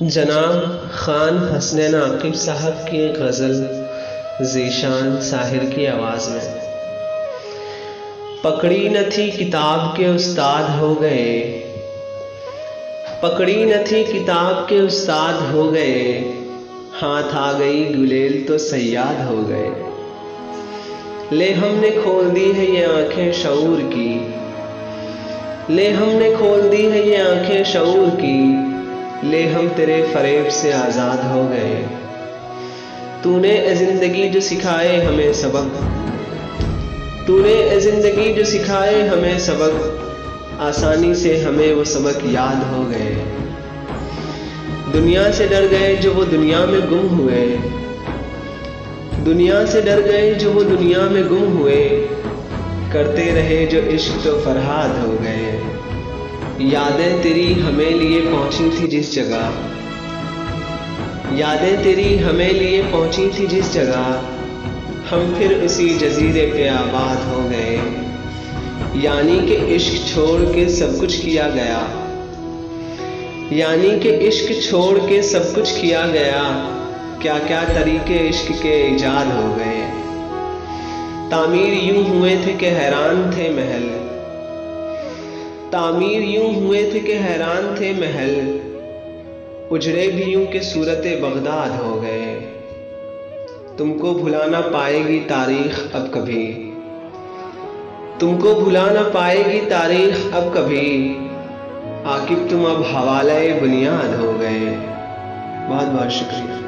जनाब खान हसनैन आकिब साहब की गज़ल ज़ीशान साहिर की आवाज़ में। पकड़ी न थी किताब के उस्ताद हो गए, पकड़ी न थी किताब के उस्ताद हो गए, हाथ आ गई गुलेल तो सयाद हो गए। ले हमने खोल दी है ये आंखें शऊर की, ले हमने खोल दी है ये आंखें शऊर की, ले हम तेरे फरेब से आज़ाद हो गए। तूने ए ज़िंदगी जो सिखाए हमें सबक, तूने ए ज़िंदगी जो सिखाए हमें सबक, आसानी से हमें वो सबक याद हो गए। दुनिया से डर गए जो वो दुनिया में गुम हुए, दुनिया से डर गए जो वो दुनिया में गुम हुए, करते रहे जो इश्क तो फरहाद हो गए। यादें तेरी हमें लिए पहुंची थी जिस जगह, यादें तेरी हमें लिए पहुंची थी जिस जगह, हम फिर उसी जजीरे पे आबाद हो गए। यानी कि इश्क छोड़ के सब कुछ किया गया, यानी कि इश्क छोड़ के सब कुछ किया गया, क्या क्या तरीके इश्क के ईजाद हो गए। तामीर यूं हुए थे कि हैरान थे महल, तामीर यूं हुए थे कि हैरान थे महल, उजड़े भी यूं के सूरते बगदाद हो गए। तुमको भुला ना पाएगी तारीख अब कभी, तुमको भुला ना पाएगी तारीख अब कभी, आकिब तुम अब हवाले बुनियाद हो गए। बहुत बहुत शुक्रिया।